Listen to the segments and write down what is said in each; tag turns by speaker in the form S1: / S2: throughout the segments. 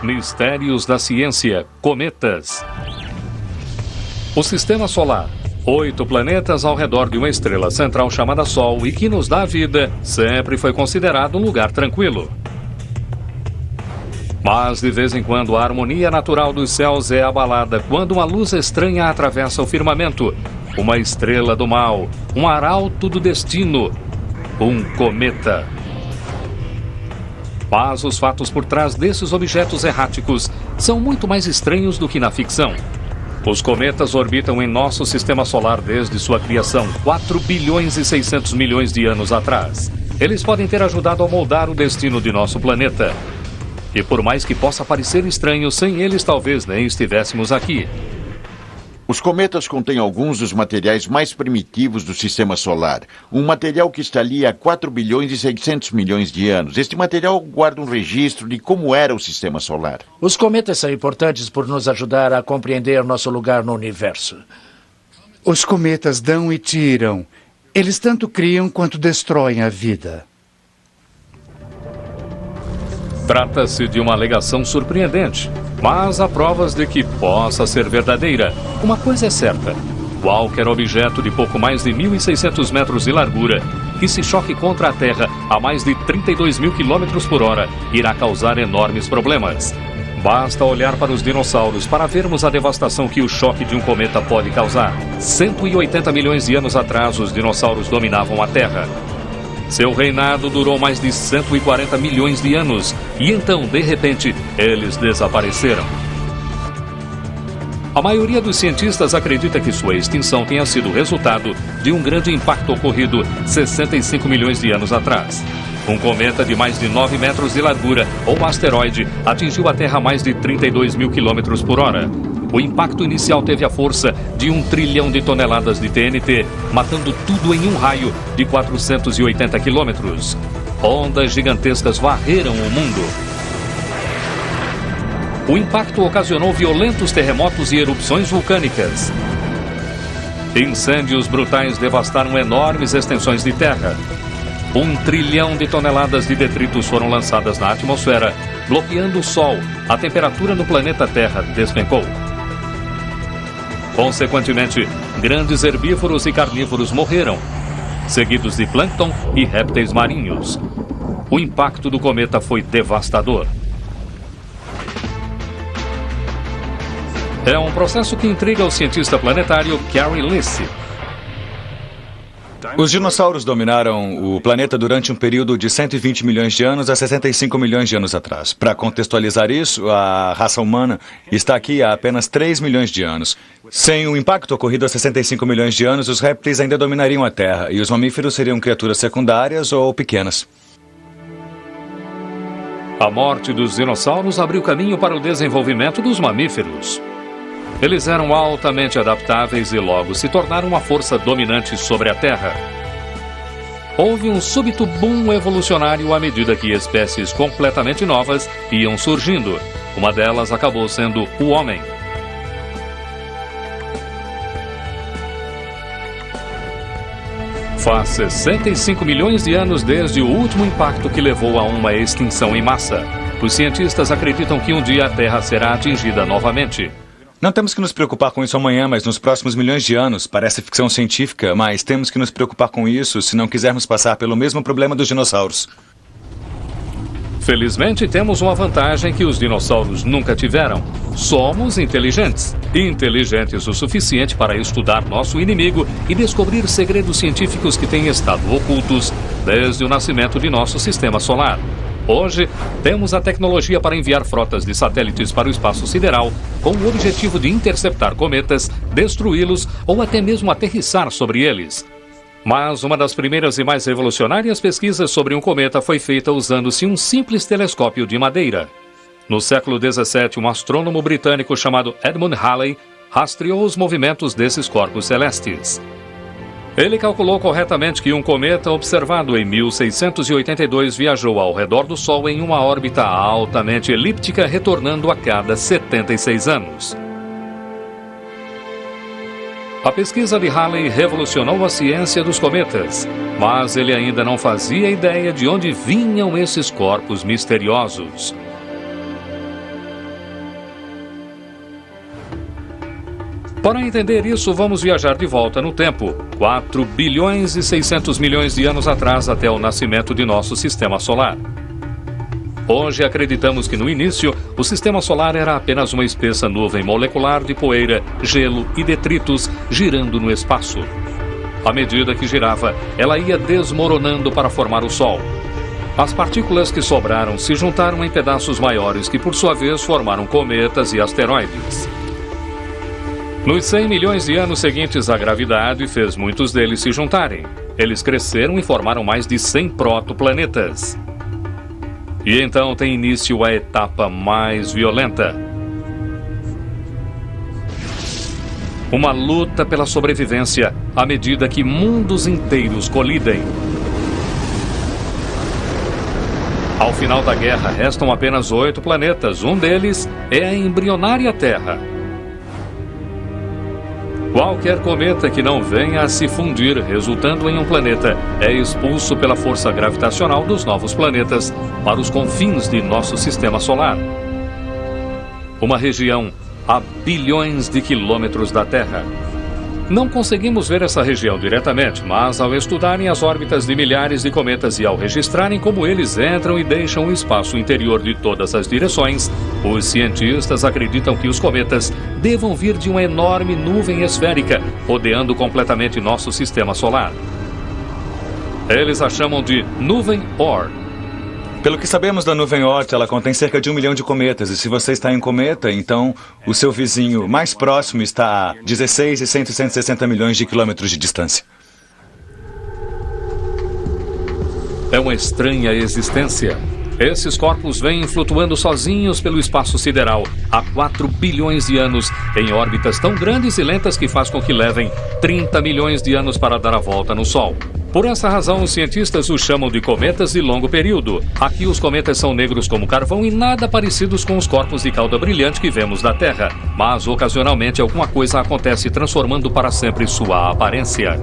S1: Mistérios da ciência, cometas. O Sistema Solar, 8 planetas ao redor de uma estrela central chamada Sol e que nos dá vida, sempre foi considerado um lugar tranquilo. Mas, de vez em quando, a harmonia natural dos céus é abalada quando uma luz estranha atravessa o firmamento. Uma estrela do mal, um arauto do destino, um cometa. Mas os fatos por trás desses objetos erráticos são muito mais estranhos do que na ficção. Os cometas orbitam em nosso sistema solar desde sua criação, 4 bilhões e 600 milhões de anos atrás. Eles podem ter ajudado a moldar o destino de nosso planeta. E por mais que possa parecer estranho, sem eles talvez nem estivéssemos aqui.
S2: Os cometas contêm alguns dos materiais mais primitivos do sistema solar. Um material que está ali há 4 bilhões e 600 milhões de anos. Este material guarda um registro de como era o sistema solar.
S3: Os cometas são importantes por nos ajudar a compreender nosso lugar no universo.
S4: Os cometas dão e tiram. Eles tanto criam quanto destroem a vida.
S1: Trata-se de uma alegação surpreendente, mas há provas de que possa ser verdadeira. Uma coisa é certa: qualquer objeto de pouco mais de 1.600 metros de largura que se choque contra a Terra a mais de 32 mil quilômetros por hora irá causar enormes problemas. Basta olhar para os dinossauros para vermos a devastação que o choque de um cometa pode causar. 180 milhões de anos atrás, os dinossauros dominavam a Terra. Seu reinado durou mais de 140 milhões de anos e então, de repente, eles desapareceram. A maioria dos cientistas acredita que sua extinção tenha sido resultado de um grande impacto ocorrido 65 milhões de anos atrás. Um cometa de mais de 9 metros de largura, ou um asteroide, atingiu a Terra a mais de 32 mil quilômetros por hora. O impacto inicial teve a força de 1 trilhão de toneladas de TNT, matando tudo em um raio de 480 quilômetros. Ondas gigantescas varreram o mundo. O impacto ocasionou violentos terremotos e erupções vulcânicas. Incêndios brutais devastaram enormes extensões de terra. 1 trilhão de toneladas de detritos foram lançadas na atmosfera, bloqueando o Sol. A temperatura no planeta Terra despencou. Consequentemente, grandes herbívoros e carnívoros morreram, seguidos de plâncton e répteis marinhos. O impacto do cometa foi devastador. É um processo que intriga o cientista planetário Gary Lisse.
S5: Os dinossauros dominaram o planeta durante um período de 120 milhões de anos a 65 milhões de anos atrás. Para contextualizar isso, a raça humana está aqui há apenas 3 milhões de anos. Sem o impacto ocorrido há 65 milhões de anos, os répteis ainda dominariam a Terra e os mamíferos seriam criaturas secundárias ou pequenas.
S1: A morte dos dinossauros abriu caminho para o desenvolvimento dos mamíferos. Eles eram altamente adaptáveis e logo se tornaram uma força dominante sobre a Terra. Houve um súbito boom evolucionário à medida que espécies completamente novas iam surgindo. Uma delas acabou sendo o homem. Faz 65 milhões de anos desde o último impacto que levou a uma extinção em massa. Os cientistas acreditam que um dia a Terra será atingida novamente.
S5: Não temos que nos preocupar com isso amanhã, mas nos próximos milhões de anos. Parece ficção científica, mas temos que nos preocupar com isso se não quisermos passar pelo mesmo problema dos dinossauros.
S1: Felizmente, temos uma vantagem que os dinossauros nunca tiveram. Somos inteligentes. Inteligentes o suficiente para estudar nosso inimigo e descobrir segredos científicos que têm estado ocultos desde o nascimento de nosso sistema solar. Hoje, temos a tecnologia para enviar frotas de satélites para o espaço sideral com o objetivo de interceptar cometas, destruí-los ou até mesmo aterrissar sobre eles. Mas uma das primeiras e mais revolucionárias pesquisas sobre um cometa foi feita usando-se um simples telescópio de madeira. No século XVII, um astrônomo britânico chamado Edmund Halley rastreou os movimentos desses corpos celestes. Ele calculou corretamente que um cometa observado em 1682 viajou ao redor do Sol em uma órbita altamente elíptica, retornando a cada 76 anos. A pesquisa de Halley revolucionou a ciência dos cometas, mas ele ainda não fazia ideia de onde vinham esses corpos misteriosos. Para entender isso, vamos viajar de volta no tempo, 4 bilhões e 600 milhões de anos atrás, até o nascimento de nosso sistema solar. Hoje acreditamos que no início, o sistema solar era apenas uma espessa nuvem molecular de poeira, gelo e detritos girando no espaço. À medida que girava, ela ia desmoronando para formar o Sol. As partículas que sobraram se juntaram em pedaços maiores que, por sua vez, formaram cometas e asteroides. Nos 100 milhões de anos seguintes, a gravidade fez muitos deles se juntarem. Eles cresceram e formaram mais de 100 protoplanetas. E então tem início a etapa mais violenta. Uma luta pela sobrevivência à medida que mundos inteiros colidem. Ao final da guerra, restam apenas 8 planetas. Um deles é a embrionária Terra. Qualquer cometa que não venha a se fundir, resultando em um planeta, é expulso pela força gravitacional dos novos planetas para os confins de nosso sistema solar. Uma região a bilhões de quilômetros da Terra. Não conseguimos ver essa região diretamente, mas ao estudarem as órbitas de milhares de cometas e ao registrarem como eles entram e deixam o espaço interior de todas as direções, os cientistas acreditam que os cometas devam vir de uma enorme nuvem esférica, rodeando completamente nosso sistema solar. Eles a chamam de nuvem Oort.
S5: Pelo que sabemos da nuvem Oort, ela contém cerca de 1 milhão de cometas. E se você está em cometa, então o seu vizinho mais próximo está a 16 e 160 milhões de quilômetros de distância.
S1: É uma estranha existência. Esses corpos vêm flutuando sozinhos pelo espaço sideral há 4 bilhões de anos, em órbitas tão grandes e lentas que faz com que levem 30 milhões de anos para dar a volta no Sol. Por essa razão, os cientistas os chamam de cometas de longo período. Aqui os cometas são negros como carvão e nada parecidos com os corpos de cauda brilhante que vemos da Terra. Mas, ocasionalmente, alguma coisa acontece transformando para sempre sua aparência.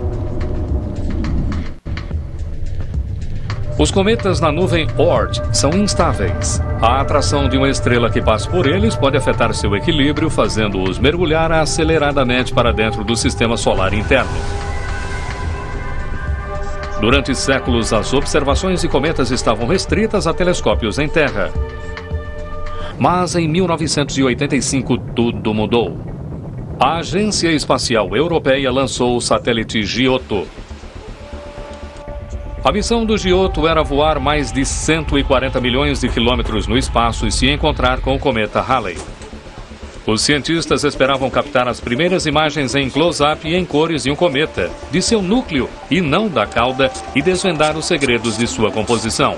S1: Os cometas na nuvem Oort são instáveis. A atração de uma estrela que passa por eles pode afetar seu equilíbrio, fazendo-os mergulhar aceleradamente para dentro do sistema solar interno. Durante séculos, as observações de cometas estavam restritas a telescópios em Terra. Mas em 1985 tudo mudou. A Agência Espacial Europeia lançou o satélite Giotto. A missão do Giotto era voar mais de 140 milhões de quilômetros no espaço e se encontrar com o cometa Halley. Os cientistas esperavam captar as primeiras imagens em close-up e em cores de um cometa, de seu núcleo e não da cauda, e desvendar os segredos de sua composição.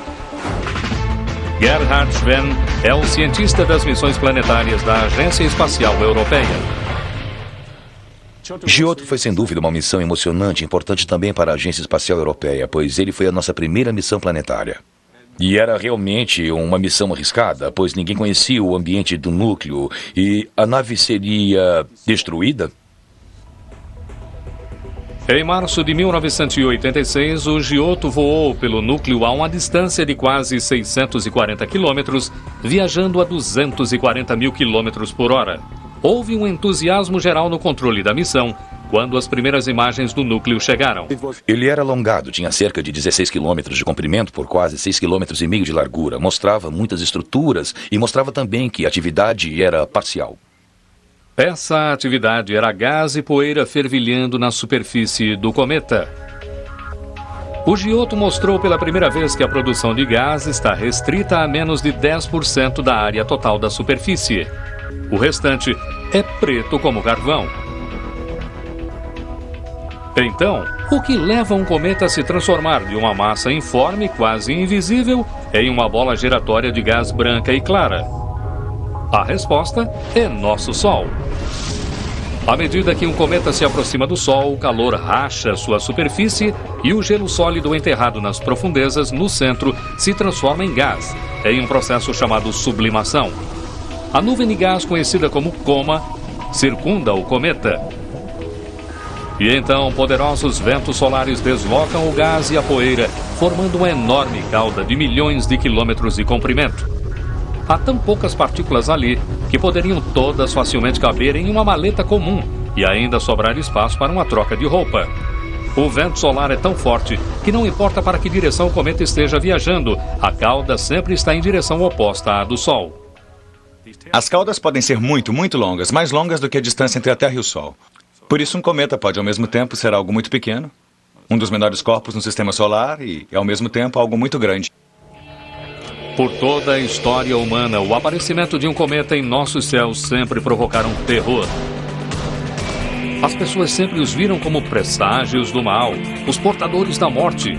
S1: Gerhard Schwenn é o cientista das missões planetárias da Agência Espacial Europeia.
S6: Giotto foi sem dúvida uma missão emocionante e importante também para a Agência Espacial Europeia, pois ele foi a nossa primeira missão planetária. E era realmente uma missão arriscada, pois ninguém conhecia o ambiente do núcleo e a nave seria destruída?
S1: Em março de 1986, o Giotto voou pelo núcleo a uma distância de quase 640 quilômetros, viajando a 240 mil quilômetros por hora. Houve um entusiasmo geral no controle da missão quando as primeiras imagens do núcleo chegaram.
S6: Ele era alongado, tinha cerca de 16 quilômetros de comprimento por quase 6,5 quilômetros de largura. Mostrava muitas estruturas e mostrava também que a atividade era parcial.
S1: Essa atividade era gás e poeira fervilhando na superfície do cometa. O Giotto mostrou pela primeira vez que a produção de gás está restrita a menos de 10% da área total da superfície. O restante é preto como carvão. Então, o que leva um cometa a se transformar de uma massa informe, quase invisível, em uma bola giratória de gás branca e clara? A resposta é nosso Sol. À medida que um cometa se aproxima do Sol, o calor racha sua superfície e o gelo sólido enterrado nas profundezas, no centro, se transforma em gás, em um processo chamado sublimação. A nuvem de gás, conhecida como coma, circunda o cometa. E então, poderosos ventos solares deslocam o gás e a poeira, formando uma enorme cauda de milhões de quilômetros de comprimento. Há tão poucas partículas ali que poderiam todas facilmente caber em uma maleta comum, e ainda sobrar espaço para uma troca de roupa. O vento solar é tão forte que não importa para que direção o cometa esteja viajando, a cauda sempre está em direção oposta à do Sol.
S5: As caudas podem ser muito, muito longas, mais longas do que a distância entre a Terra e o Sol. Por isso, um cometa pode, ao mesmo tempo, ser algo muito pequeno, um dos menores corpos no sistema solar e, ao mesmo tempo, algo muito grande.
S1: Por toda a história humana, o aparecimento de um cometa em nossos céus sempre provocaram terror. As pessoas sempre os viram como presságios do mal, os portadores da morte.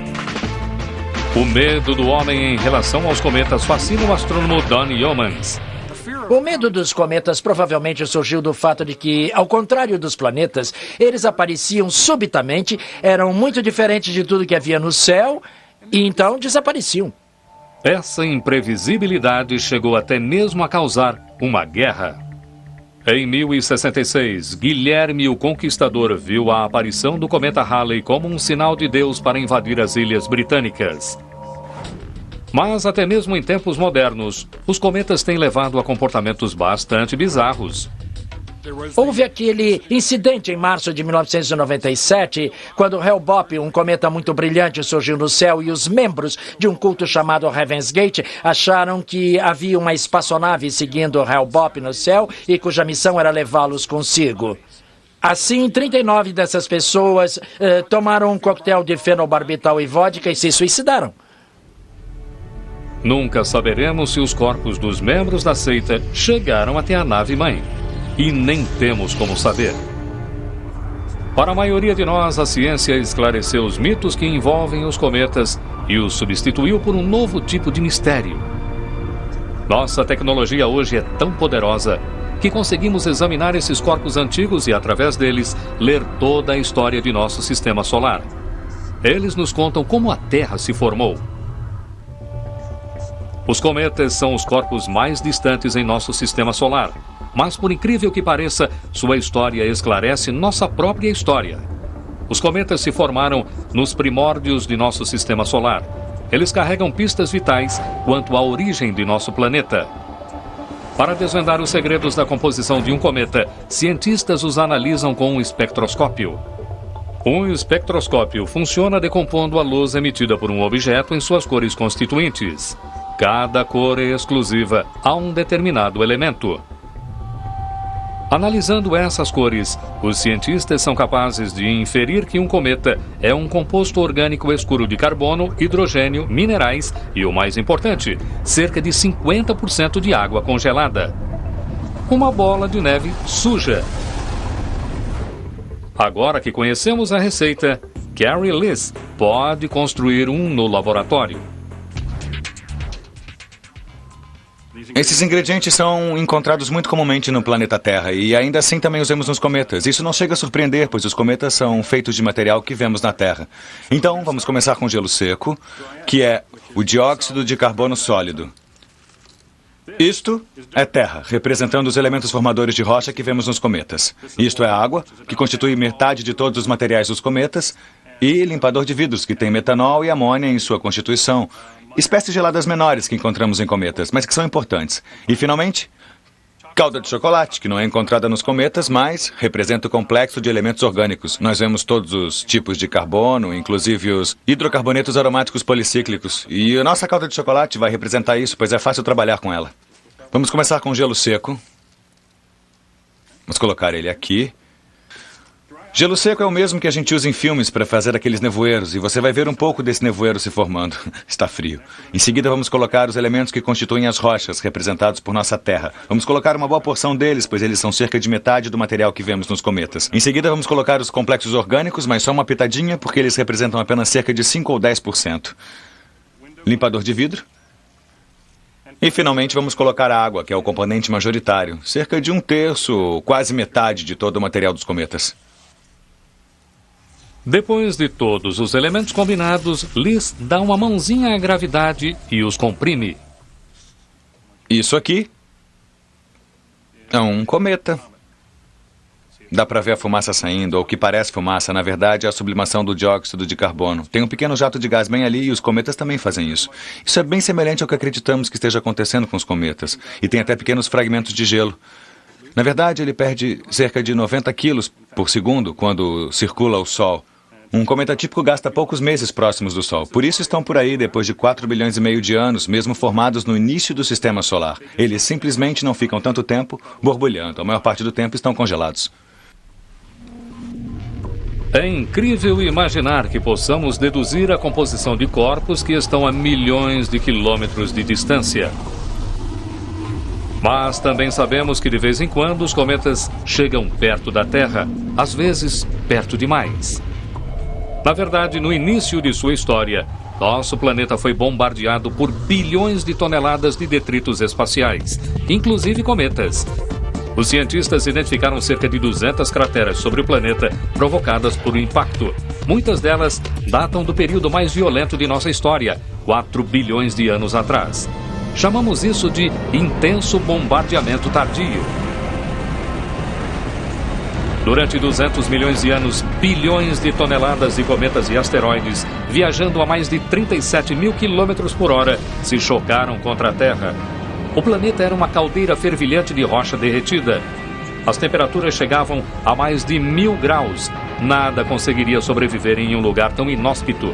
S1: O medo do homem em relação aos cometas fascina o astrônomo Don Yeomans.
S3: O medo dos cometas provavelmente surgiu do fato de que, ao contrário dos planetas, eles apareciam subitamente, eram muito diferentes de tudo que havia no céu e então desapareciam.
S1: Essa imprevisibilidade chegou até mesmo a causar uma guerra. Em 1066, Guilherme o Conquistador viu a aparição do cometa Halley como um sinal de Deus para invadir as ilhas britânicas. Mas até mesmo em tempos modernos, os cometas têm levado a comportamentos bastante bizarros.
S3: Houve aquele incidente em março de 1997, quando Hale-Bopp, um cometa muito brilhante, surgiu no céu e os membros de um culto chamado Heaven's Gate acharam que havia uma espaçonave seguindo Hale-Bopp no céu e cuja missão era levá-los consigo. Assim, 39 dessas pessoas tomaram um coquetel de fenobarbital e vodka e se suicidaram.
S1: Nunca saberemos se os corpos dos membros da seita chegaram até a nave-mãe. E nem temos como saber. Para a maioria de nós, a ciência esclareceu os mitos que envolvem os cometas e os substituiu por um novo tipo de mistério. Nossa tecnologia hoje é tão poderosa que conseguimos examinar esses corpos antigos e, através deles, ler toda a história de nosso sistema solar. Eles nos contam como a Terra se formou. Os cometas são os corpos mais distantes em nosso sistema solar. Mas, por incrível que pareça, sua história esclarece nossa própria história. Os cometas se formaram nos primórdios de nosso sistema solar. Eles carregam pistas vitais quanto à origem de nosso planeta. Para desvendar os segredos da composição de um cometa, cientistas os analisam com um espectroscópio. Um espectroscópio funciona decompondo a luz emitida por um objeto em suas cores constituintes. Cada cor é exclusiva a um determinado elemento. Analisando essas cores, os cientistas são capazes de inferir que um cometa é um composto orgânico escuro de carbono, hidrogênio, minerais e, o mais importante, cerca de 50% de água congelada. Uma bola de neve suja. Agora que conhecemos a receita, Carrie Liss pode construir um no laboratório.
S5: Esses ingredientes são encontrados muito comumente no planeta Terra e ainda assim também os vemos nos cometas. Isso não chega a surpreender, pois os cometas são feitos de material que vemos na Terra. Então, vamos começar com gelo seco, que é o dióxido de carbono sólido. Isto é terra, representando os elementos formadores de rocha que vemos nos cometas. Isto é água, que constitui metade de todos os materiais dos cometas, e limpador de vidros, que tem metanol e amônia em sua constituição. Espécies geladas menores que encontramos em cometas, mas que são importantes. E, finalmente, calda de chocolate, que não é encontrada nos cometas, mas representa o complexo de elementos orgânicos. Nós vemos todos os tipos de carbono, inclusive os hidrocarbonetos aromáticos policíclicos. E a nossa calda de chocolate vai representar isso, pois é fácil trabalhar com ela. Vamos começar com gelo seco. Vamos colocar ele aqui. Gelo seco é o mesmo que a gente usa em filmes para fazer aqueles nevoeiros, e você vai ver um pouco desse nevoeiro se formando. Está frio. Em seguida, vamos colocar os elementos que constituem as rochas, representados por nossa Terra. Vamos colocar uma boa porção deles, pois eles são cerca de metade do material que vemos nos cometas. Em seguida, vamos colocar os complexos orgânicos, mas só uma pitadinha, porque eles representam apenas cerca de 5 ou 10%. Limpador de vidro. E, finalmente, vamos colocar a água, que é o componente majoritário. Cerca de 1/3, quase metade de todo o material dos cometas.
S1: Depois de todos os elementos combinados, Liss dá uma mãozinha à gravidade e os comprime.
S5: Isso aqui é um cometa. Dá para ver a fumaça saindo, ou o que parece fumaça, na verdade, é a sublimação do dióxido de carbono. Tem um pequeno jato de gás bem ali e os cometas também fazem isso. Isso é bem semelhante ao que acreditamos que esteja acontecendo com os cometas. E tem até pequenos fragmentos de gelo. Na verdade, ele perde cerca de 90 quilos por segundo quando circula o Sol. Um cometa típico gasta poucos meses próximos do Sol. Por isso estão por aí depois de 4,5 bilhões de anos, mesmo formados no início do sistema solar. Eles simplesmente não ficam tanto tempo borbulhando. A maior parte do tempo estão congelados.
S1: É incrível imaginar que possamos deduzir a composição de corpos que estão a milhões de quilômetros de distância. Mas também sabemos que de vez em quando os cometas chegam perto da Terra, às vezes perto demais. Na verdade, no início de sua história, nosso planeta foi bombardeado por bilhões de toneladas de detritos espaciais, inclusive cometas. Os cientistas identificaram cerca de 200 crateras sobre o planeta provocadas por um impacto. Muitas delas datam do período mais violento de nossa história, 4 bilhões de anos atrás. Chamamos isso de intenso bombardeamento tardio. Durante 200 milhões de anos, bilhões de toneladas de cometas e asteroides, viajando a mais de 37 mil quilômetros por hora, se chocaram contra a Terra. O planeta era uma caldeira fervilhante de rocha derretida. As temperaturas chegavam a mais de 1000 graus. Nada conseguiria sobreviver em um lugar tão inóspito.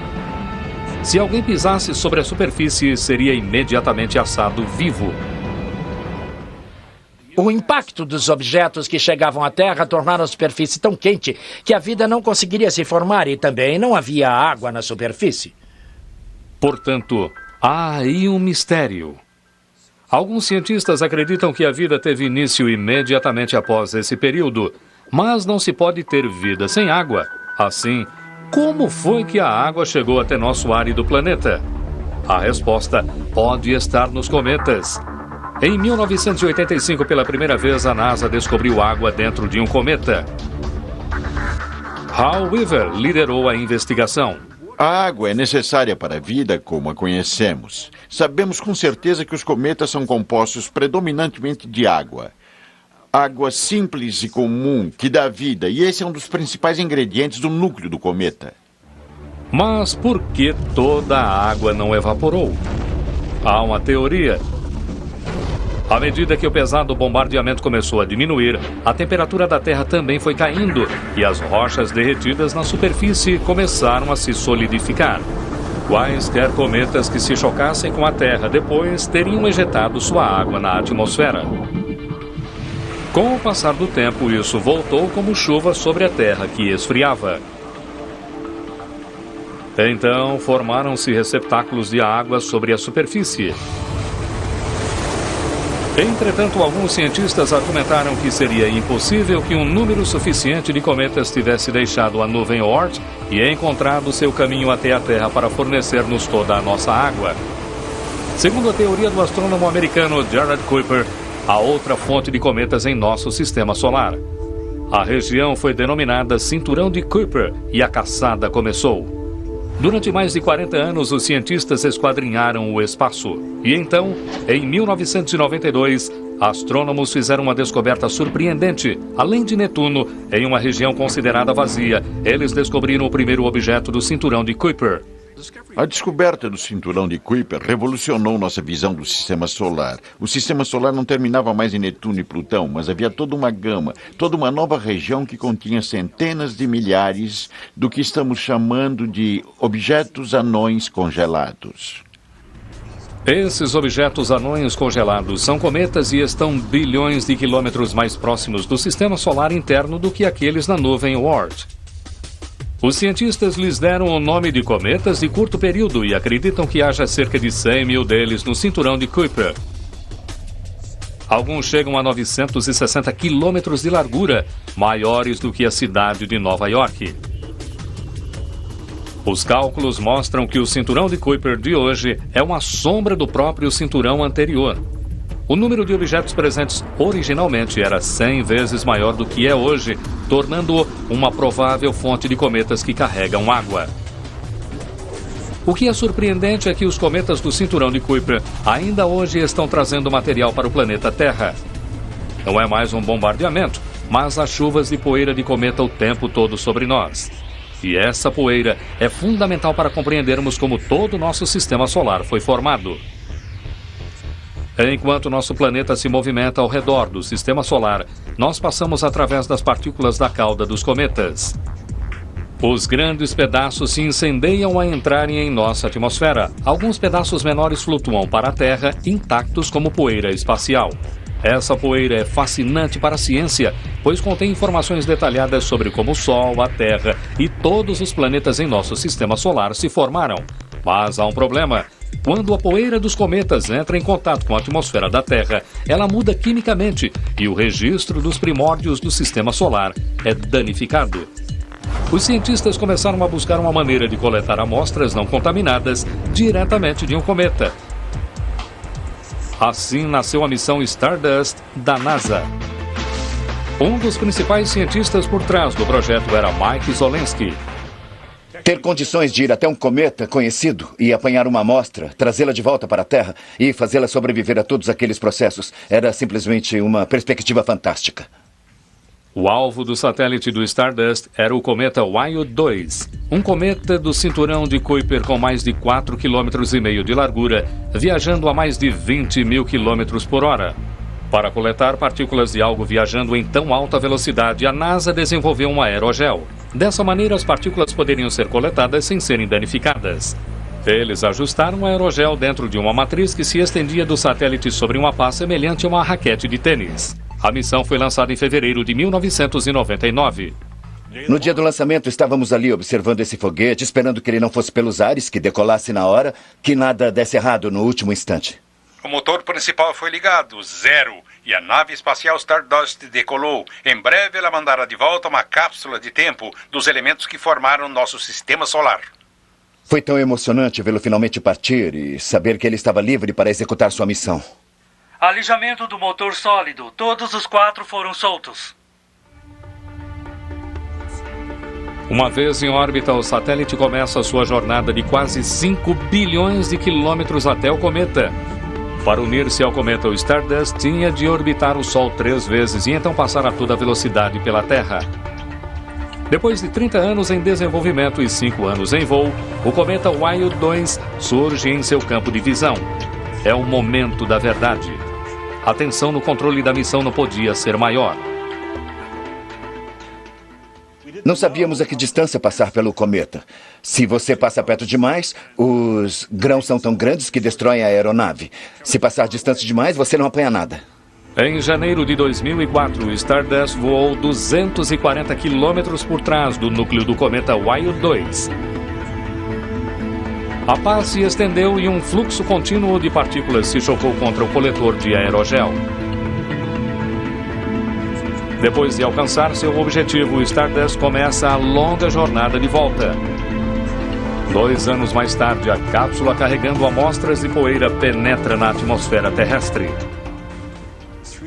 S1: Se alguém pisasse sobre a superfície, seria imediatamente assado vivo.
S3: O impacto dos objetos que chegavam à Terra tornaram a superfície tão quente que a vida não conseguiria se formar e também não havia água na superfície.
S1: Portanto, há aí um mistério. Alguns cientistas acreditam que a vida teve início imediatamente após esse período, mas não se pode ter vida sem água. Assim, como foi que a água chegou até nosso árido planeta? A resposta pode estar nos cometas. Em 1985, pela primeira vez, a NASA descobriu água dentro de um cometa. Hal Weaver liderou a investigação.
S2: A água é necessária para a vida como a conhecemos. Sabemos com certeza que os cometas são compostos predominantemente de água. Água simples e comum que dá vida, e esse é um dos principais ingredientes do núcleo do cometa.
S1: Mas por que toda a água não evaporou? Há uma teoria. À medida que o pesado bombardeamento começou a diminuir, a temperatura da Terra também foi caindo e as rochas derretidas na superfície começaram a se solidificar. Quaisquer cometas que se chocassem com a Terra depois teriam ejetado sua água na atmosfera. Com o passar do tempo, isso voltou como chuva sobre a Terra que esfriava. Então, formaram-se receptáculos de água sobre a superfície. Entretanto, alguns cientistas argumentaram que seria impossível que um número suficiente de cometas tivesse deixado a nuvem Oort e encontrado seu caminho até a Terra para fornecer-nos toda a nossa água. Segundo a teoria do astrônomo americano Jared Kuiper, há outra fonte de cometas em nosso sistema solar. A região foi denominada Cinturão de Kuiper e a caçada começou. Durante mais de 40 anos, os cientistas esquadrinharam o espaço. E então, em 1992, astrônomos fizeram uma descoberta surpreendente. Além de Netuno, em uma região considerada vazia, eles descobriram o primeiro objeto do Cinturão de Kuiper.
S2: A descoberta do Cinturão de Kuiper revolucionou nossa visão do Sistema Solar. O Sistema Solar não terminava mais em Netuno e Plutão, mas havia toda uma gama, toda uma nova região que continha centenas de milhares do que estamos chamando de objetos anões congelados.
S1: Esses objetos anões congelados são cometas e estão bilhões de quilômetros mais próximos do Sistema Solar interno do que aqueles na nuvem Oort. Os cientistas lhes deram o nome de cometas de curto período e acreditam que haja cerca de 100 mil deles no Cinturão de Kuiper. Alguns chegam a 960 quilômetros de largura, maiores do que a cidade de Nova York. Os cálculos mostram que o Cinturão de Kuiper de hoje é uma sombra do próprio cinturão anterior. O número de objetos presentes originalmente era 100 vezes maior do que é hoje, tornando-o uma provável fonte de cometas que carregam água. O que é surpreendente é que os cometas do Cinturão de Kuiper ainda hoje estão trazendo material para o planeta Terra. Não é mais um bombardeamento, mas as chuvas de poeira de cometa o tempo todo sobre nós. E essa poeira é fundamental para compreendermos como todo o nosso sistema solar foi formado. Enquanto nosso planeta se movimenta ao redor do sistema solar, nós passamos através das partículas da cauda dos cometas. Os grandes pedaços se incendeiam ao entrarem em nossa atmosfera. Alguns pedaços menores flutuam para a Terra, intactos como poeira espacial. Essa poeira é fascinante para a ciência, pois contém informações detalhadas sobre como o Sol, a Terra e todos os planetas em nosso sistema solar se formaram. Mas há um problema. Quando a poeira dos cometas entra em contato com a atmosfera da Terra, ela muda quimicamente e o registro dos primórdios do sistema solar é danificado. Os cientistas começaram a buscar uma maneira de coletar amostras não contaminadas diretamente de um cometa. Assim nasceu a missão Stardust da NASA. Um dos principais cientistas por trás do projeto era Mike Zolensky.
S7: Ter condições de ir até um cometa conhecido e apanhar uma amostra, trazê-la de volta para a Terra e fazê-la sobreviver a todos aqueles processos era simplesmente uma perspectiva fantástica.
S1: O alvo do satélite do Stardust era o cometa Wild 2, um cometa do cinturão de Kuiper com mais de 4,5 km de largura, viajando a mais de 20 mil km por hora. Para coletar partículas de algo viajando em tão alta velocidade, a NASA desenvolveu um aerogel. Dessa maneira, as partículas poderiam ser coletadas sem serem danificadas. Eles ajustaram o aerogel dentro de uma matriz que se estendia do satélite sobre uma pá semelhante a uma raquete de tênis. A missão foi lançada em fevereiro de 1999.
S7: No dia do lançamento, estávamos ali observando esse foguete, esperando que ele não fosse pelos ares, que decolasse na hora, que nada desse errado no último instante.
S8: O motor principal foi ligado, zero, e a nave espacial Stardust decolou. Em breve ela mandará de volta uma cápsula de tempo dos elementos que formaram nosso sistema solar.
S7: Foi tão emocionante vê-lo finalmente partir e saber que ele estava livre para executar sua missão.
S9: Alijamento do motor sólido. Todos os 4 foram soltos.
S1: Uma vez em órbita, o satélite começa a sua jornada de quase 5 bilhões de quilômetros até o cometa. Para unir-se ao cometa, o Stardust tinha de orbitar o Sol 3 vezes e então passar a toda velocidade pela Terra. Depois de 30 anos em desenvolvimento e 5 anos em voo, o cometa Wild 2 surge em seu campo de visão. É o momento da verdade. A tensão no controle da missão não podia ser maior.
S7: Não sabíamos a que distância passar pelo cometa. Se você passa perto demais, os grãos são tão grandes que destroem a aeronave. Se passar distante demais, você não apanha nada.
S1: Em janeiro de 2004, o Stardust voou 240 quilômetros por trás do núcleo do cometa Wild 2. A pá se estendeu e um fluxo contínuo de partículas se chocou contra o coletor de aerogel. Depois de alcançar seu objetivo, o Stardust começa a longa jornada de volta. 2 anos mais tarde, a cápsula carregando amostras de poeira penetra na atmosfera terrestre.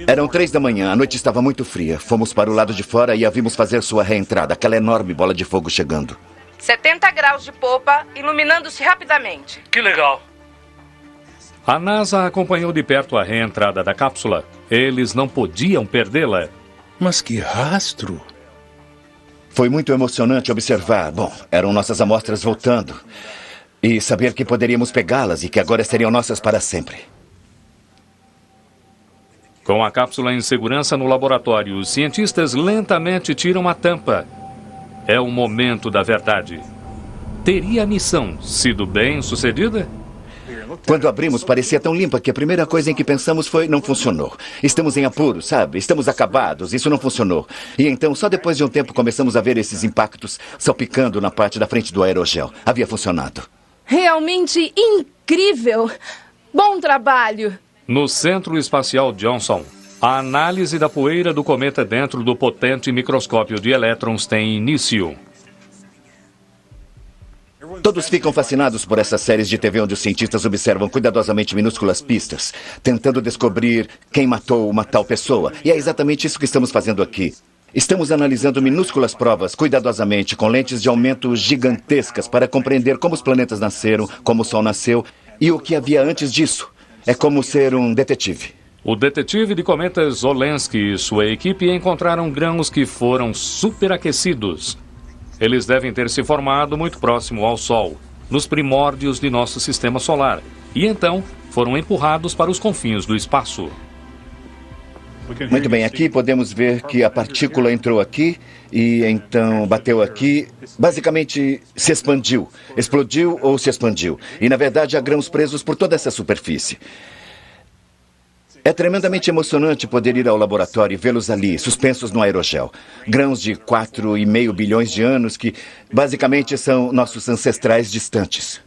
S7: Eram 3 da manhã, a noite estava muito fria. Fomos para o lado de fora e a vimos fazer sua reentrada, aquela enorme bola de fogo chegando.
S10: 70 graus de popa, iluminando-se rapidamente.
S9: Que legal.
S1: A NASA acompanhou de perto a reentrada da cápsula. Eles não podiam perdê-la.
S11: Mas que rastro!
S7: Foi muito emocionante observar. Bom, eram nossas amostras voltando. E saber que poderíamos pegá-las e que agora seriam nossas para sempre.
S1: Com a cápsula em segurança no laboratório, os cientistas lentamente tiram a tampa. É o momento da verdade. Teria a missão sido bem sucedida?
S7: Quando abrimos, parecia tão limpa que a primeira coisa em que pensamos foi: não funcionou. Estamos em apuros, sabe? Estamos acabados, isso não funcionou. E então, só depois de um tempo, começamos a ver esses impactos salpicando na parte da frente do aerogel. Havia funcionado.
S10: Realmente incrível! Bom trabalho!
S1: No Centro Espacial Johnson, a análise da poeira do cometa dentro do potente microscópio de elétrons tem início.
S7: Todos ficam fascinados por essas séries de TV onde os cientistas observam cuidadosamente minúsculas pistas, tentando descobrir quem matou uma tal pessoa. E é exatamente isso que estamos fazendo aqui. Estamos analisando minúsculas provas cuidadosamente, com lentes de aumento gigantescas, para compreender como os planetas nasceram, como o Sol nasceu e o que havia antes disso. É como ser um detetive.
S1: O detetive de cometas Zolensky e sua equipe encontraram grãos que foram superaquecidos. Eles devem ter se formado muito próximo ao Sol, nos primórdios de nosso sistema solar, e então foram empurrados para os confins do espaço.
S7: Muito bem, aqui podemos ver que a partícula entrou aqui e então bateu aqui. Basicamente se expandiu. Explodiu ou se expandiu. E na verdade há grãos presos por toda essa superfície. É tremendamente emocionante poder ir ao laboratório e vê-los ali, suspensos no aerogel. Grãos de 4,5 bilhões de anos que basicamente são nossos ancestrais distantes.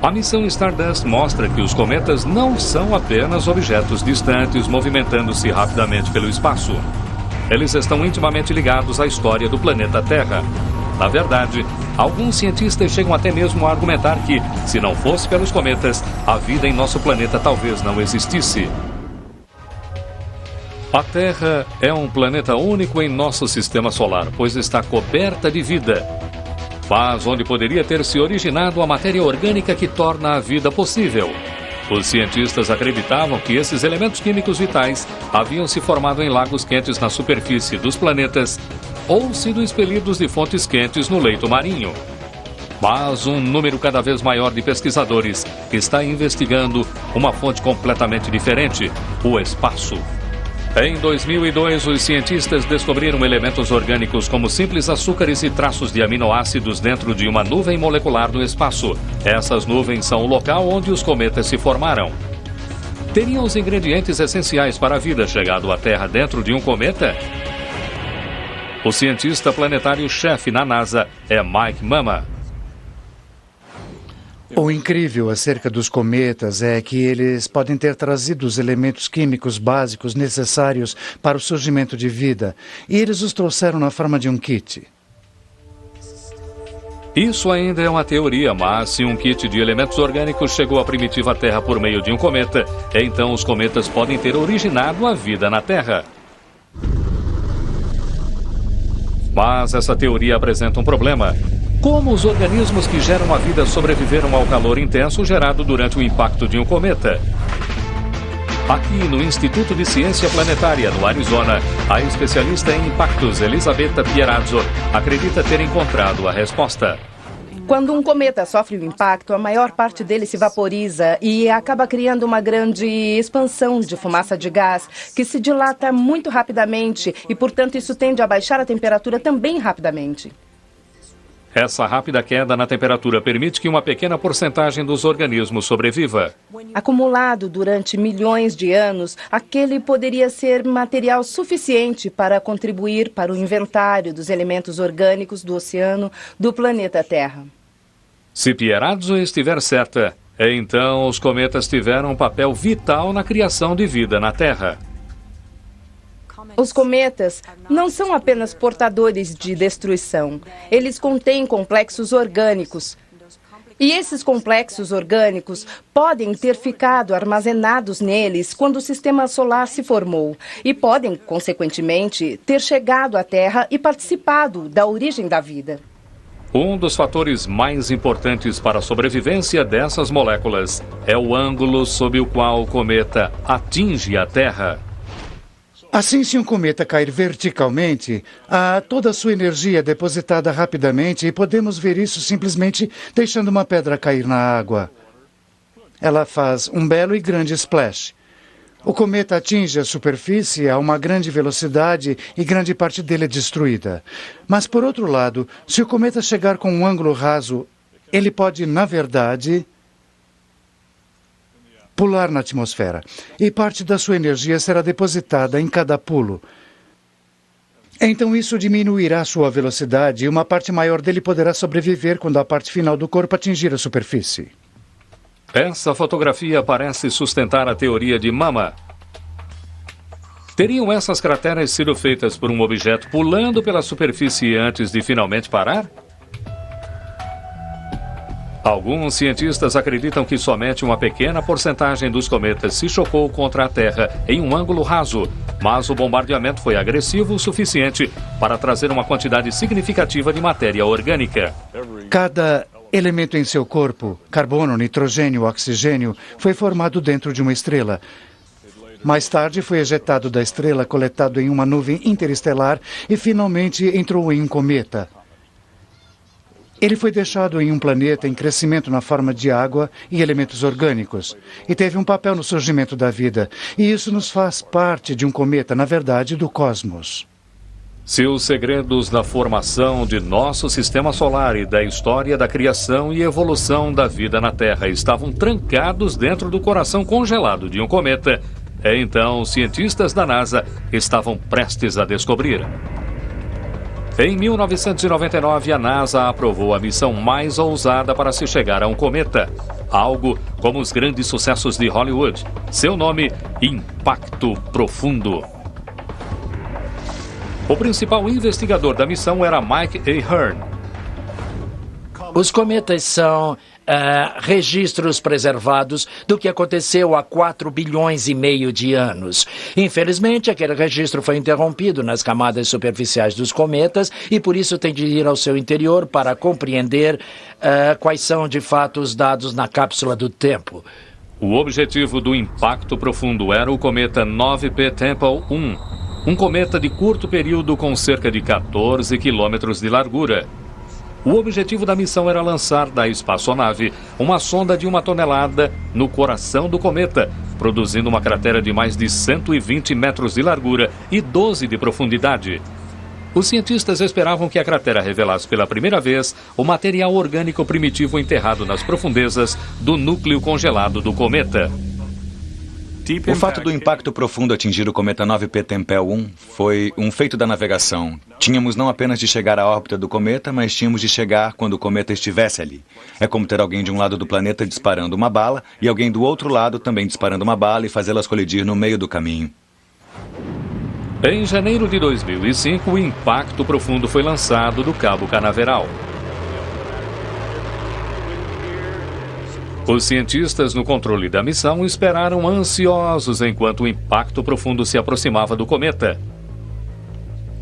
S1: A missão Stardust mostra que os cometas não são apenas objetos distantes movimentando-se rapidamente pelo espaço. Eles estão intimamente ligados à história do planeta Terra. Na verdade, alguns cientistas chegam até mesmo a argumentar que, se não fosse pelos cometas, a vida em nosso planeta talvez não existisse. A Terra é um planeta único em nosso sistema solar, pois está coberta de vida. Mas onde poderia ter se originado a matéria orgânica que torna a vida possível? Os cientistas acreditavam que esses elementos químicos vitais haviam se formado em lagos quentes na superfície dos planetas ou sido expelidos de fontes quentes no leito marinho. Mas um número cada vez maior de pesquisadores está investigando uma fonte completamente diferente: o espaço. Em 2002, os cientistas descobriram elementos orgânicos como simples açúcares e traços de aminoácidos dentro de uma nuvem molecular no espaço. Essas nuvens são o local onde os cometas se formaram. Teriam os ingredientes essenciais para a vida chegado à Terra dentro de um cometa? O cientista planetário-chefe na NASA é Mike Mama.
S4: O incrível acerca dos cometas é que eles podem ter trazido os elementos químicos básicos necessários para o surgimento de vida, e eles os trouxeram na forma de um kit.
S1: Isso ainda é uma teoria, mas se um kit de elementos orgânicos chegou à primitiva Terra por meio de um cometa, então os cometas podem ter originado a vida na Terra. Mas essa teoria apresenta um problema. Como os organismos que geram a vida sobreviveram ao calor intenso gerado durante o impacto de um cometa? Aqui no Instituto de Ciência Planetária, no Arizona, a especialista em impactos Elisabetta Pierazzo acredita ter encontrado a resposta.
S10: Quando um cometa sofre um impacto, a maior parte dele se vaporiza e acaba criando uma grande expansão de fumaça de gás que se dilata muito rapidamente e, portanto, isso tende a baixar a temperatura também rapidamente.
S1: Essa rápida queda na temperatura permite que uma pequena porcentagem dos organismos sobreviva.
S10: Acumulado durante milhões de anos, aquele poderia ser material suficiente para contribuir para o inventário dos elementos orgânicos do oceano do planeta Terra.
S1: Se Pierazzo estiver certa, então os cometas tiveram um papel vital na criação de vida na Terra.
S10: Os cometas não são apenas portadores de destruição. Eles contêm complexos orgânicos. E esses complexos orgânicos podem ter ficado armazenados neles quando o sistema solar se formou e podem, consequentemente, ter chegado à Terra e participado da origem da vida.
S1: Um dos fatores mais importantes para a sobrevivência dessas moléculas é o ângulo sob o qual o cometa atinge a Terra.
S4: Assim, se um cometa cair verticalmente, toda a sua energia é depositada rapidamente e podemos ver isso simplesmente deixando uma pedra cair na água. Ela faz um belo e grande splash. O cometa atinge a superfície a uma grande velocidade e grande parte dele é destruída. Mas, por outro lado, se o cometa chegar com um ângulo raso, ele pode, na verdade, pular na atmosfera, e parte da sua energia será depositada em cada pulo. Então isso diminuirá sua velocidade e uma parte maior dele poderá sobreviver quando a parte final do corpo atingir a superfície.
S1: Essa fotografia parece sustentar a teoria de Mama. Teriam essas crateras sido feitas por um objeto pulando pela superfície antes de finalmente parar? Alguns cientistas acreditam que somente uma pequena porcentagem dos cometas se chocou contra a Terra em um ângulo raso, mas o bombardeamento foi agressivo o suficiente para trazer uma quantidade significativa de matéria orgânica.
S4: Cada elemento em seu corpo, carbono, nitrogênio, oxigênio, foi formado dentro de uma estrela. Mais tarde foi ejetado da estrela, coletado em uma nuvem interestelar e finalmente entrou em um cometa. Ele foi deixado em um planeta em crescimento na forma de água e elementos orgânicos, e teve um papel no surgimento da vida. E isso nos faz parte de um cometa, na verdade, do cosmos.
S1: Se os segredos da formação de nosso sistema solar e da história da criação e evolução da vida na Terra estavam trancados dentro do coração congelado de um cometa, então os cientistas da NASA estavam prestes a descobrir. Em 1999, a NASA aprovou a missão mais ousada para se chegar a um cometa, algo como os grandes sucessos de Hollywood. Seu nome, Impacto Profundo. O principal investigador da missão era Mike A. Hearn.
S3: Os cometas são registros preservados do que aconteceu há 4 bilhões e meio de anos. Infelizmente, aquele registro foi interrompido nas camadas superficiais dos cometas e por isso tem de ir ao seu interior para compreender quais são de fato os dados na cápsula do tempo.
S1: O objetivo do Impacto Profundo era o cometa 9P Tempel 1. Um cometa de curto período com cerca de 14 quilômetros de largura. O objetivo da missão era lançar da espaçonave uma sonda de 1 tonelada no coração do cometa, produzindo uma cratera de mais de 120 metros de largura e 12 de profundidade. Os cientistas esperavam que a cratera revelasse pela primeira vez o material orgânico primitivo enterrado nas profundezas do núcleo congelado do cometa.
S5: O fato do impacto profundo atingir o cometa 9P Tempel 1 foi um feito da navegação. Tínhamos não apenas de chegar à órbita do cometa, mas tínhamos de chegar quando o cometa estivesse ali. É como ter alguém de um lado do planeta disparando uma bala e alguém do outro lado também disparando uma bala e fazê-las colidir no meio do caminho.
S1: Em janeiro de 2005, o Impacto Profundo foi lançado do Cabo Canaveral. Os cientistas no controle da missão esperaram ansiosos enquanto o Impacto Profundo se aproximava do cometa.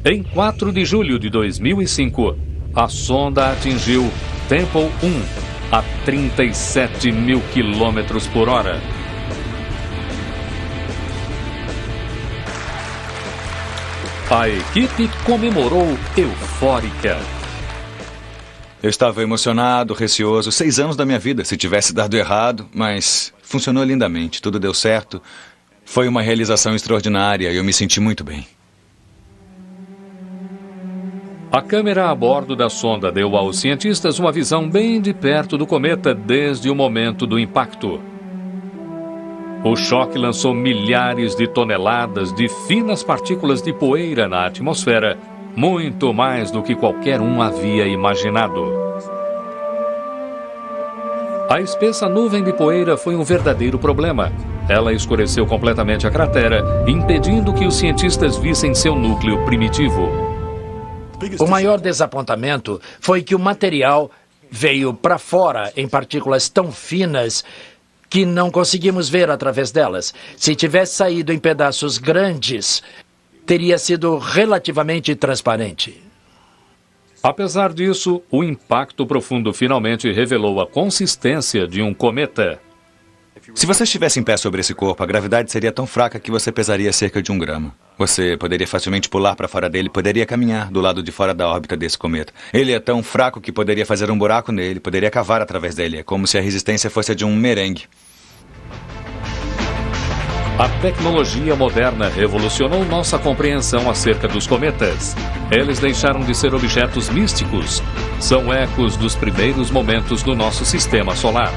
S1: Em 4 de julho de 2005, a sonda atingiu Tempel 1 a 37 mil quilômetros por hora. A equipe comemorou eufórica.
S5: Eu estava emocionado, receoso, 6 anos da minha vida, se tivesse dado errado, mas funcionou lindamente, tudo deu certo. Foi uma realização extraordinária e eu me senti muito bem.
S1: A câmera a bordo da sonda deu aos cientistas uma visão bem de perto do cometa desde o momento do impacto. O choque lançou milhares de toneladas de finas partículas de poeira na atmosfera, muito mais do que qualquer um havia imaginado. A espessa nuvem de poeira foi um verdadeiro problema. Ela escureceu completamente a cratera, impedindo que os cientistas vissem seu núcleo primitivo.
S3: O maior desapontamento foi que o material veio para fora em partículas tão finas que não conseguimos ver através delas. Se tivesse saído em pedaços grandes, teria sido relativamente transparente.
S1: Apesar disso, o Impacto Profundo finalmente revelou a consistência de um cometa.
S5: Se você estivesse em pé sobre esse corpo, a gravidade seria tão fraca que você pesaria cerca de 1 grama. Você poderia facilmente pular para fora dele, poderia caminhar do lado de fora da órbita desse cometa. Ele é tão fraco que poderia fazer um buraco nele, poderia cavar através dele. É como se a resistência fosse a de um merengue.
S1: A tecnologia moderna revolucionou nossa compreensão acerca dos cometas. Eles deixaram de ser objetos místicos. São ecos dos primeiros momentos do nosso sistema solar.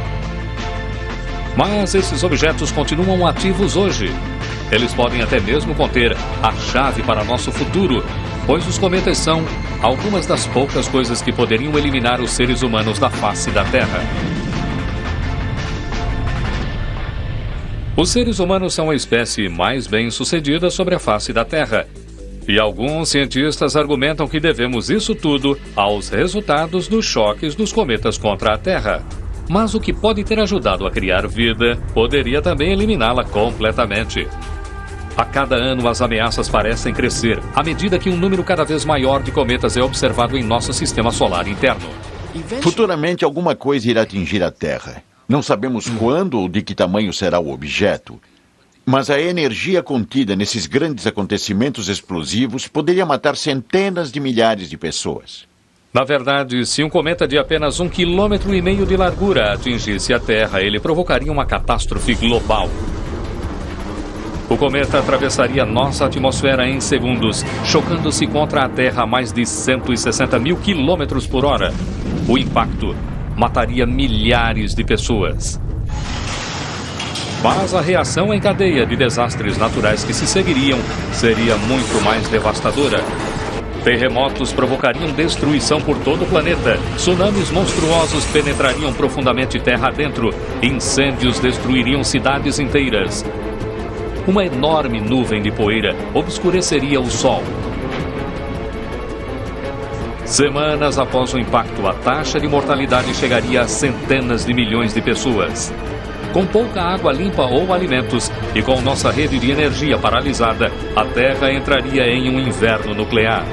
S1: Mas esses objetos continuam ativos hoje. Eles podem até mesmo conter a chave para nosso futuro, pois os cometas são algumas das poucas coisas que poderiam eliminar os seres humanos da face da Terra. Os seres humanos são a espécie mais bem-sucedida sobre a face da Terra. E alguns cientistas argumentam que devemos isso tudo aos resultados dos choques dos cometas contra a Terra. Mas o que pode ter ajudado a criar vida poderia também eliminá-la completamente. A cada ano, as ameaças parecem crescer, à medida que um número cada vez maior de cometas é observado em nosso sistema solar interno.
S2: Futuramente, alguma coisa irá atingir a Terra. Não sabemos quando ou de que tamanho será o objeto, mas a energia contida nesses grandes acontecimentos explosivos poderia matar centenas de milhares de pessoas.
S1: Na verdade, se um cometa de apenas 1,5 km de largura atingisse a Terra, ele provocaria uma catástrofe global. O cometa atravessaria nossa atmosfera em segundos, chocando-se contra a Terra a mais de 160 mil quilômetros por hora. O impacto mataria milhares de pessoas. Mas a reação em cadeia de desastres naturais que se seguiriam seria muito mais devastadora. Terremotos provocariam destruição por todo o planeta. Tsunamis monstruosos penetrariam profundamente terra adentro. Incêndios destruiriam cidades inteiras. Uma enorme nuvem de poeira obscureceria o sol. Semanas após o impacto, a taxa de mortalidade chegaria a centenas de milhões de pessoas. Com pouca água limpa ou alimentos e com nossa rede de energia paralisada, a Terra entraria em um inverno nuclear.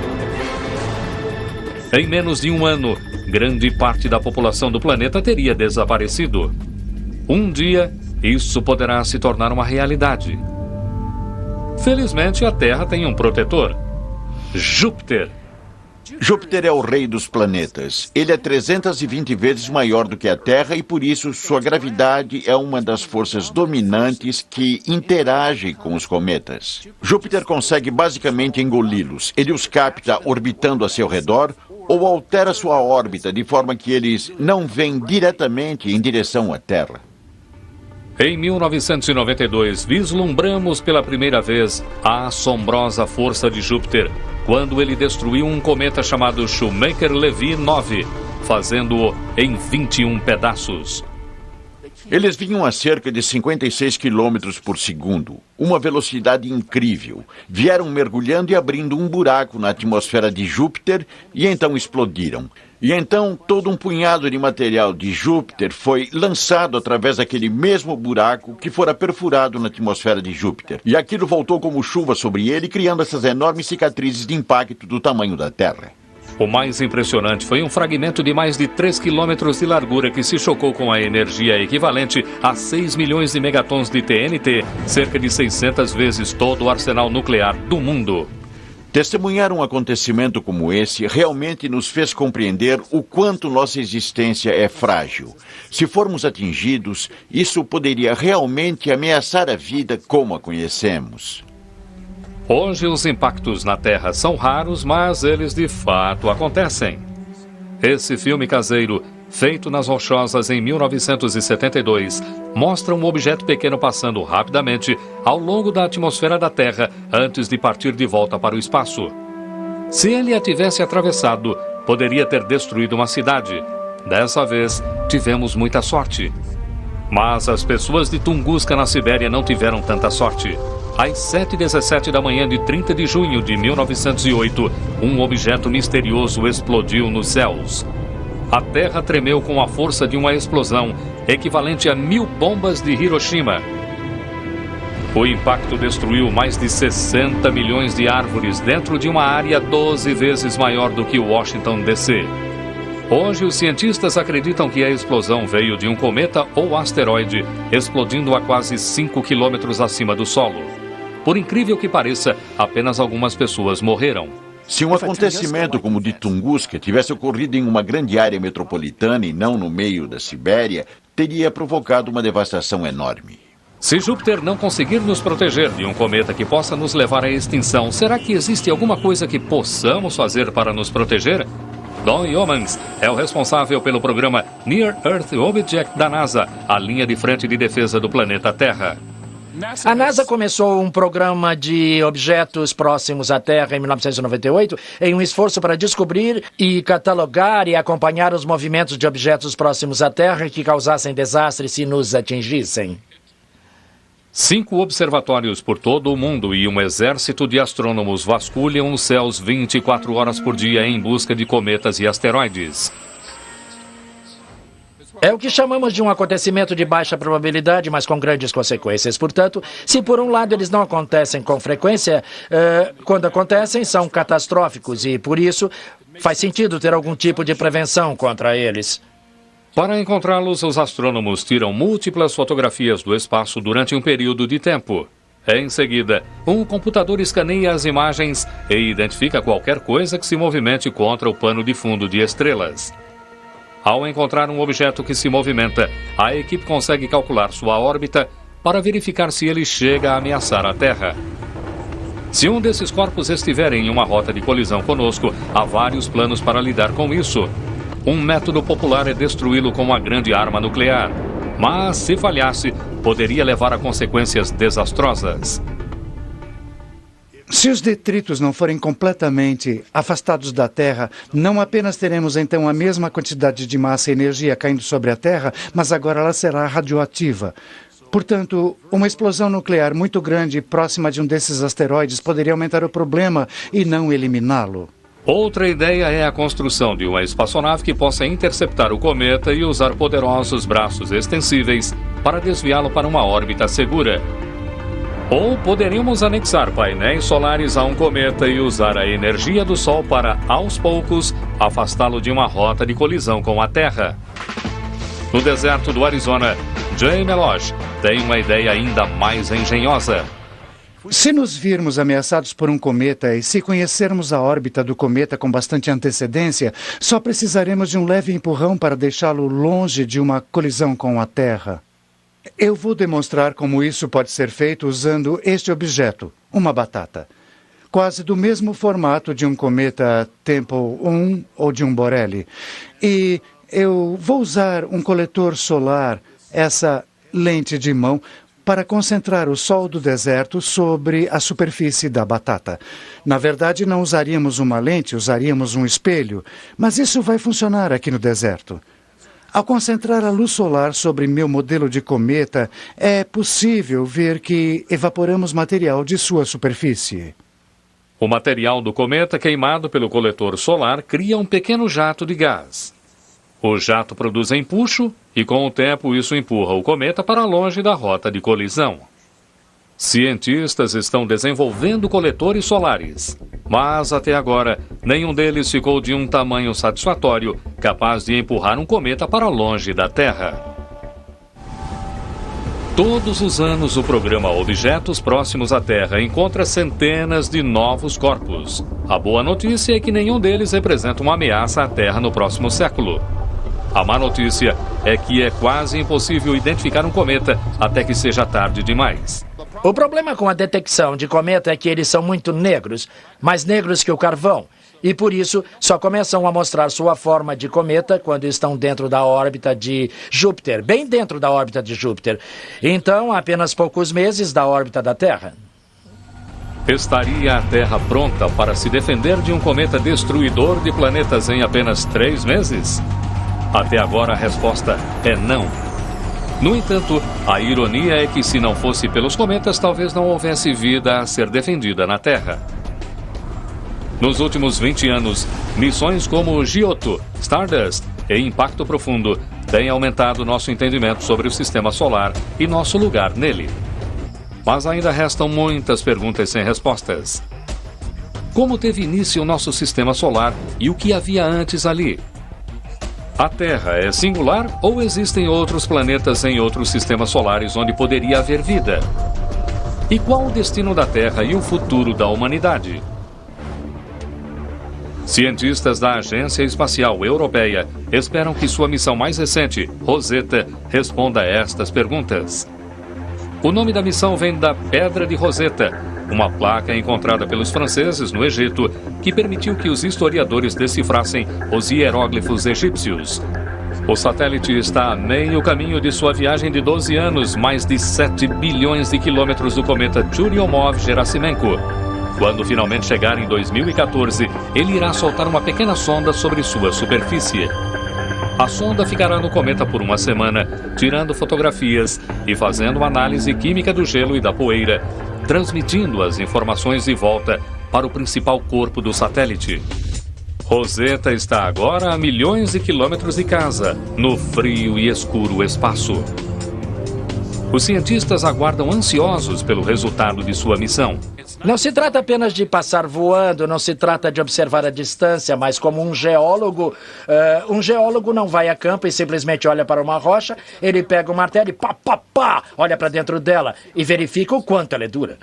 S1: Em menos de um ano, grande parte da população do planeta teria desaparecido. Um dia, isso poderá se tornar uma realidade. Felizmente, a Terra tem um protetor: Júpiter.
S2: Júpiter é o rei dos planetas. Ele é 320 vezes maior do que a Terra e, por isso, sua gravidade é uma das forças dominantes que interagem com os cometas. Júpiter consegue basicamente engoli-los. Ele os capta orbitando a seu redor ou altera sua órbita de forma que eles não vêm diretamente em direção à Terra.
S1: Em 1992, vislumbramos pela primeira vez a assombrosa força de Júpiter, quando ele destruiu um cometa chamado Shoemaker-Levy 9, fazendo-o em 21 pedaços.
S2: Eles vinham a cerca de 56 quilômetros por segundo, uma velocidade incrível. Vieram mergulhando e abrindo um buraco na atmosfera de Júpiter e então explodiram. E então todo um punhado de material de Júpiter foi lançado através daquele mesmo buraco que fora perfurado na atmosfera de Júpiter. E aquilo voltou como chuva sobre ele, criando essas enormes cicatrizes de impacto do tamanho da Terra.
S1: O mais impressionante foi um fragmento de mais de 3 quilômetros de largura que se chocou com a energia equivalente a 6 milhões de megatons de TNT, cerca de 600 vezes todo o arsenal nuclear do mundo.
S2: Testemunhar um acontecimento como esse realmente nos fez compreender o quanto nossa existência é frágil. Se formos atingidos, isso poderia realmente ameaçar a vida como a conhecemos.
S1: Hoje os impactos na Terra são raros, mas eles de fato acontecem. Esse filme caseiro, feito nas Rochosas em 1972, mostra um objeto pequeno passando rapidamente ao longo da atmosfera da Terra antes de partir de volta para o espaço. Se ele a tivesse atravessado, poderia ter destruído uma cidade. Dessa vez, tivemos muita sorte. Mas as pessoas de Tunguska, na Sibéria, não tiveram tanta sorte. Às 7h17 da manhã de 30 de junho de 1908, um objeto misterioso explodiu nos céus. A Terra tremeu com a força de uma explosão, equivalente a 1000 bombas de Hiroshima. O impacto destruiu mais de 60 milhões de árvores dentro de uma área 12 vezes maior do que Washington, D.C. Hoje, os cientistas acreditam que a explosão veio de um cometa ou asteroide, explodindo a quase 5 quilômetros acima do solo. Por incrível que pareça, apenas algumas pessoas morreram.
S2: Se um acontecimento como o de Tunguska tivesse ocorrido em uma grande área metropolitana e não no meio da Sibéria, teria provocado uma devastação enorme.
S1: Se Júpiter não conseguir nos proteger de um cometa que possa nos levar à extinção, será que existe alguma coisa que possamos fazer para nos proteger? Don Yeomans é o responsável pelo programa Near Earth Object da NASA, a linha de frente de defesa do planeta Terra.
S3: A NASA começou um programa de objetos próximos à Terra em 1998 em um esforço para descobrir e catalogar e acompanhar os movimentos de objetos próximos à Terra que causassem desastres se nos atingissem.
S1: 5 observatórios por todo o mundo e um exército de astrônomos vasculham os céus 24 horas por dia em busca de cometas e asteroides.
S3: É o que chamamos de um acontecimento de baixa probabilidade, mas com grandes consequências. Portanto, se por um lado eles não acontecem com frequência, quando acontecem são catastróficos e, por isso, faz sentido ter algum tipo de prevenção contra eles.
S1: Para encontrá-los, os astrônomos tiram múltiplas fotografias do espaço durante um período de tempo. Em seguida, um computador escaneia as imagens e identifica qualquer coisa que se movimente contra o pano de fundo de estrelas. Ao encontrar um objeto que se movimenta, a equipe consegue calcular sua órbita para verificar se ele chega a ameaçar a Terra. Se um desses corpos estiver em uma rota de colisão conosco, há vários planos para lidar com isso. Um método popular é destruí-lo com uma grande arma nuclear. Mas, se falhasse, poderia levar a consequências desastrosas.
S4: Se os detritos não forem completamente afastados da Terra, não apenas teremos então a mesma quantidade de massa e energia caindo sobre a Terra, mas agora ela será radioativa. Portanto, uma explosão nuclear muito grande próxima de um desses asteroides poderia aumentar o problema e não eliminá-lo.
S1: Outra ideia é a construção de uma espaçonave que possa interceptar o cometa e usar poderosos braços extensíveis para desviá-lo para uma órbita segura. Ou poderíamos anexar painéis solares a um cometa e usar a energia do Sol para, aos poucos, afastá-lo de uma rota de colisão com a Terra. No deserto do Arizona, Jay Meloche tem uma ideia ainda mais engenhosa.
S4: Se nos virmos ameaçados por um cometa e se conhecermos a órbita do cometa com bastante antecedência, só precisaremos de um leve empurrão para deixá-lo longe de uma colisão com a Terra. Eu vou demonstrar como isso pode ser feito usando este objeto, uma batata. Quase do mesmo formato de um cometa Tempel 1 ou de um Borrelly. E eu vou usar um coletor solar, essa lente de mão, para concentrar o sol do deserto sobre a superfície da batata. Na verdade, não usaríamos uma lente, usaríamos um espelho, mas isso vai funcionar aqui no deserto. Ao concentrar a luz solar sobre meu modelo de cometa, é possível ver que evaporamos material de sua superfície.
S1: O material do cometa queimado pelo coletor solar cria um pequeno jato de gás. O jato produz empuxo e, com o tempo, isso empurra o cometa para longe da rota de colisão. Cientistas estão desenvolvendo coletores solares, mas até agora nenhum deles ficou de um tamanho satisfatório, capaz de empurrar um cometa para longe da Terra. Todos os anos, o programa Objetos Próximos à Terra encontra centenas de novos corpos. A boa notícia é que nenhum deles representa uma ameaça à Terra no próximo século. A má notícia é que é quase impossível identificar um cometa até que seja tarde demais.
S3: O problema com a detecção de cometa é que eles são muito negros, mais negros que o carvão, e por isso só começam a mostrar sua forma de cometa quando estão dentro da órbita de Júpiter, bem dentro da órbita de Júpiter. Então, há apenas poucos meses da órbita da Terra.
S1: Estaria a Terra pronta para se defender de um cometa destruidor de planetas em apenas 3 meses? Até agora a resposta é não. No entanto, a ironia é que se não fosse pelos cometas, talvez não houvesse vida a ser defendida na Terra. Nos últimos 20 anos, missões como Giotto, Stardust e Impacto Profundo têm aumentado nosso entendimento sobre o Sistema Solar e nosso lugar nele. Mas ainda restam muitas perguntas sem respostas. Como teve início o nosso Sistema Solar e o que havia antes ali? A Terra é singular ou existem outros planetas em outros sistemas solares onde poderia haver vida? E qual o destino da Terra e o futuro da humanidade? Cientistas da Agência Espacial Europeia esperam que sua missão mais recente, Rosetta, responda a estas perguntas. O nome da missão vem da Pedra de Rosetta, uma placa encontrada pelos franceses no Egito que permitiu que os historiadores decifrassem os hieróglifos egípcios. O satélite está a meio caminho de sua viagem de 12 anos, mais de 7 bilhões de quilômetros do cometa Churyumov-Gerasimenko. Quando finalmente chegar em 2014, ele irá soltar uma pequena sonda sobre sua superfície. A sonda ficará no cometa por uma semana, tirando fotografias e fazendo uma análise química do gelo e da poeira, transmitindo as informações de volta para o principal corpo do satélite. Rosetta está agora a milhões de quilômetros de casa, no frio e escuro espaço. Os cientistas aguardam ansiosos pelo resultado de sua missão.
S3: Não se trata apenas de passar voando, não se trata de observar a distância, mas como um geólogo. Um geólogo não vai a campo e simplesmente olha para uma rocha, ele pega o martelo e pá, olha para dentro dela e verifica o quanto ela é dura.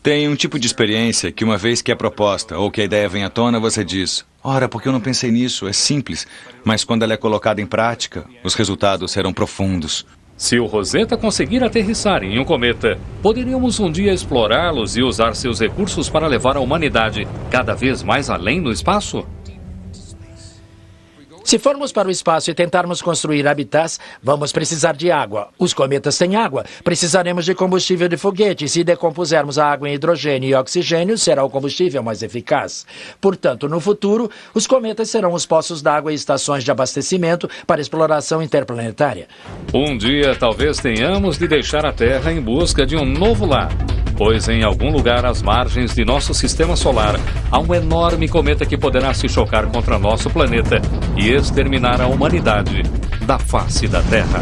S5: Tem um tipo de experiência que uma vez que é proposta ou que a ideia vem à tona, você diz: ora, porque eu não pensei nisso, é simples. Mas quando ela é colocada em prática, os resultados serão profundos.
S1: Se o Rosetta conseguir aterrissar em um cometa, poderíamos um dia explorá-los e usar seus recursos para levar a humanidade cada vez mais além no espaço?
S3: Se formos para o espaço e tentarmos construir habitats, vamos precisar de água. Os cometas têm água. Precisaremos de combustível de foguete. Se decompusermos a água em hidrogênio e oxigênio, será o combustível mais eficaz. Portanto, no futuro, os cometas serão os poços d'água e estações de abastecimento para exploração interplanetária.
S1: Um dia, talvez tenhamos de deixar a Terra em busca de um novo lar. Pois em algum lugar às margens de nosso sistema solar há um enorme cometa que poderá se chocar contra nosso planeta e exterminar a humanidade da face da Terra.